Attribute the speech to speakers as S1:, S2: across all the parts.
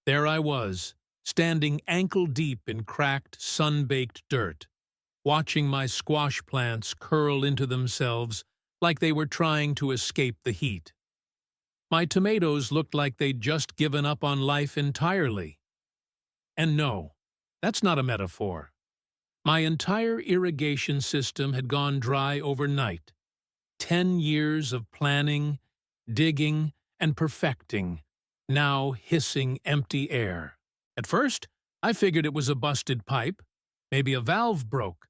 S1: There I was, standing ankle-deep in cracked, sun-baked dirt, watching my squash plants curl into themselves like they were trying to escape the heat. My tomatoes looked like they'd just given up on life entirely. And no, that's not a metaphor. My entire irrigation system had gone dry overnight. 10 years of planning, digging, and perfecting, now hissing empty air. At first, I figured it was a busted pipe, maybe a valve broke.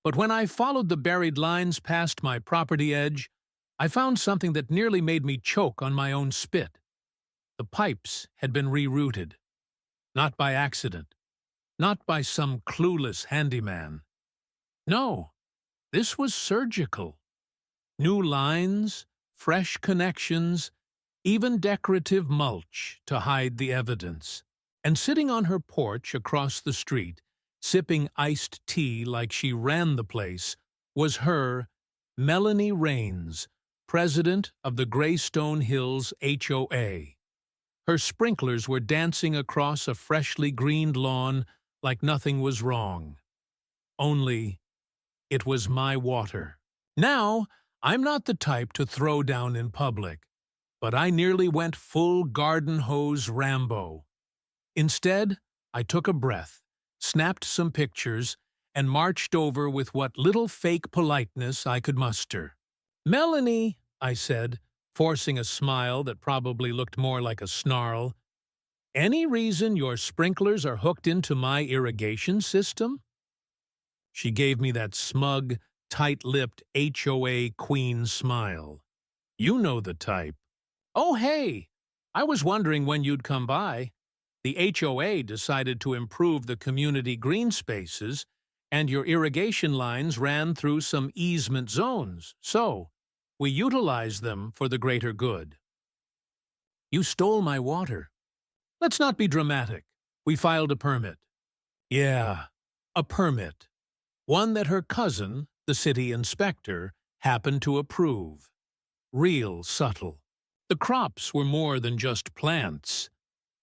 S1: But when I followed the buried lines past my property edge, I found something that nearly made me choke on my own spit. The pipes had been rerouted. Not by accident. Not by some clueless handyman. No, this was surgical. New lines, fresh connections, even decorative mulch to hide the evidence. And sitting on her porch across the street, sipping iced tea like she ran the place, was her, Melanie Raines, president of the Greystone Hills HOA. Her sprinklers were dancing across a freshly greened lawn like nothing was wrong. Only, it was my water. Now, I'm not the type to throw down in public, but I nearly went full garden hose Rambo. Instead, I took a breath, snapped some pictures, and marched over with what little fake politeness I could muster. "Melanie," I said, forcing a smile that probably looked more like a snarl, "any reason your sprinklers are hooked into my irrigation system?" She gave me that smug, tight-lipped HOA queen smile. "You know the type." "Oh, hey! I was wondering when you'd come by. The HOA decided to improve the community green spaces, and your irrigation lines ran through some easement zones, so we utilized them for the greater good." "You stole my water." "Let's not be dramatic. We filed a permit." "Yeah, a permit. One that her cousin, the city inspector, happened to approve. Real subtle. The crops were more than just plants.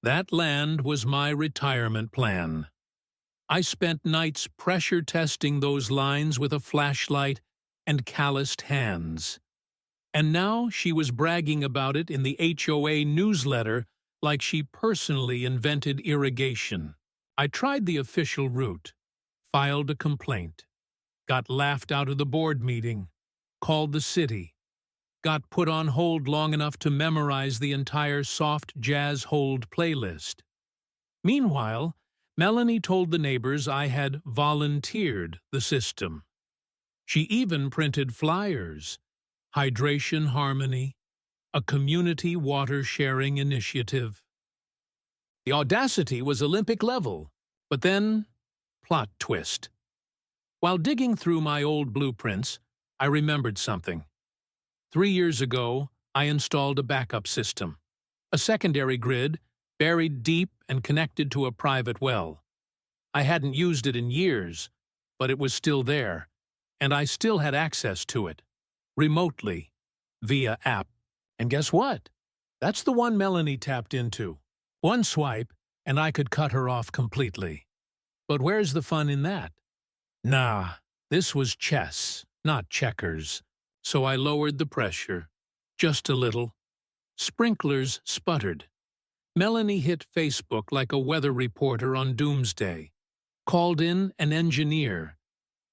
S1: That land was my retirement plan. I spent nights pressure testing those lines with a flashlight and calloused hands. And now she was bragging about it in the HOA newsletter like she personally invented irrigation. I tried the official route, filed a complaint, got laughed out of the board meeting, called the city, got put on hold long enough to memorize the entire soft jazz hold playlist. Meanwhile, Melanie told the neighbors I had volunteered the system. She even printed flyers, Hydration Harmony, a community water-sharing initiative. The audacity was Olympic level, but then, plot twist. While digging through my old blueprints, I remembered something. 3 years ago, I installed a backup system, a secondary grid buried deep and connected to a private well. I hadn't used it in years, but it was still there, and I still had access to it, remotely, via app. And guess what? That's the one Melanie tapped into. One swipe, and I could cut her off completely. But where's the fun in that? Nah, this was chess, not checkers. So I lowered the pressure, just a little. Sprinklers sputtered. Melanie hit Facebook like a weather reporter on Doomsday, called in an engineer,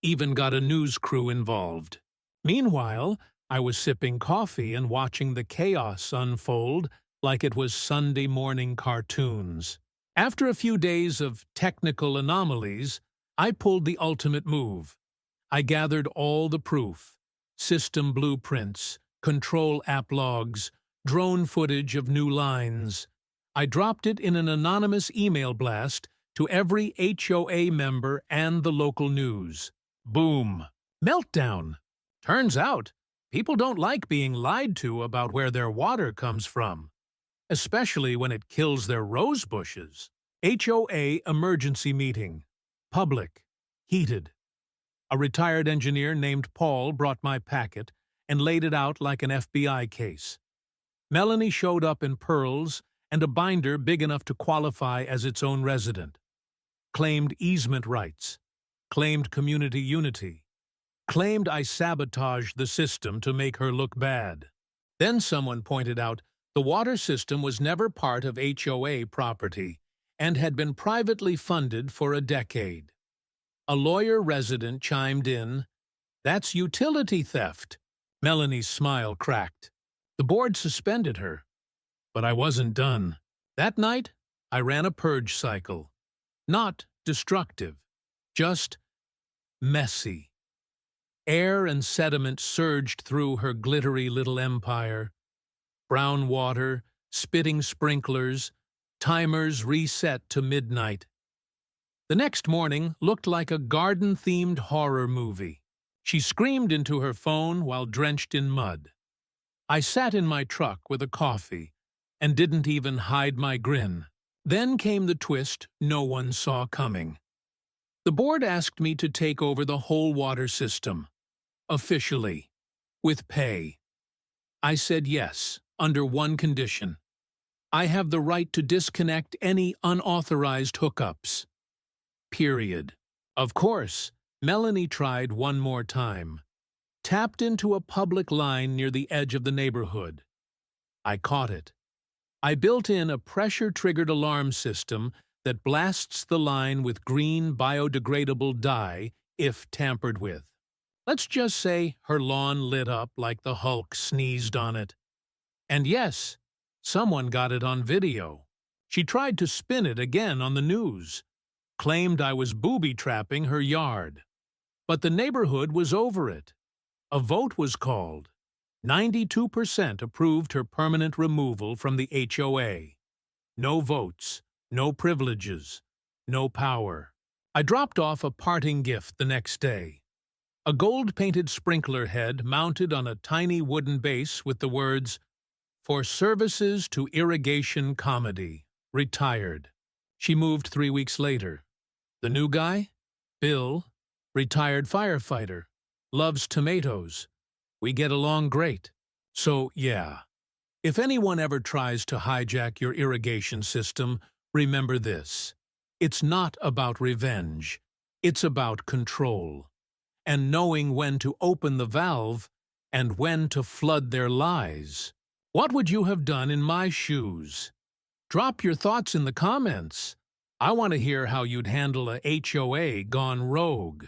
S1: even got a news crew involved. Meanwhile, I was sipping coffee and watching the chaos unfold like it was Sunday morning cartoons. After a few days of technical anomalies, I pulled the ultimate move. I gathered all the proof. System blueprints, control app logs, drone footage of new lines. I dropped it in an anonymous email blast to every HOA member and the local news. Boom. Meltdown. Turns out, people don't like being lied to about where their water comes from, especially when it kills their rose bushes. HOA emergency meeting. Public. Heated. A retired engineer named Paul brought my packet and laid it out like an FBI case. Melanie showed up in pearls and a binder big enough to qualify as its own resident. Claimed easement rights, claimed community unity, claimed I sabotaged the system to make her look bad. Then someone pointed out the water system was never part of HOA property and had been privately funded for a decade. A lawyer resident chimed in, "That's utility theft." Melanie's smile cracked. The board suspended her. But I wasn't done. That night, I ran a purge cycle. Not destructive, just messy. Air and sediment surged through her glittery little empire. Brown water, spitting sprinklers, timers reset to midnight. The next morning looked like a garden-themed horror movie. She screamed into her phone while drenched in mud. I sat in my truck with a coffee and didn't even hide my grin. Then came the twist no one saw coming. The board asked me to take over the whole water system, officially, with pay. I said yes, under one condition. I have the right to disconnect any unauthorized hookups. Period. Of course, Melanie tried one more time. Tapped into a public line near the edge of the neighborhood. I caught it. I built in a pressure-triggered alarm system that blasts the line with green biodegradable dye if tampered with. Let's just say her lawn lit up like the Hulk sneezed on it. And yes, someone got it on video. She tried to spin it again on the news. Claimed I was booby-trapping her yard. But the neighborhood was over it. A vote was called. 92% approved her permanent removal from the HOA. No votes, no privileges, no power. I dropped off a parting gift the next day. A gold-painted sprinkler head mounted on a tiny wooden base with the words, "For services to irrigation comedy, retired." She moved 3 weeks later. The new guy? Bill, retired firefighter, loves tomatoes. We get along great. So, yeah, if anyone ever tries to hijack your irrigation system, remember this. It's not about revenge. It's about control. And knowing when to open the valve and when to flood their lies. What would you have done in my shoes? Drop your thoughts in the comments. I want to hear how you'd handle a HOA gone rogue.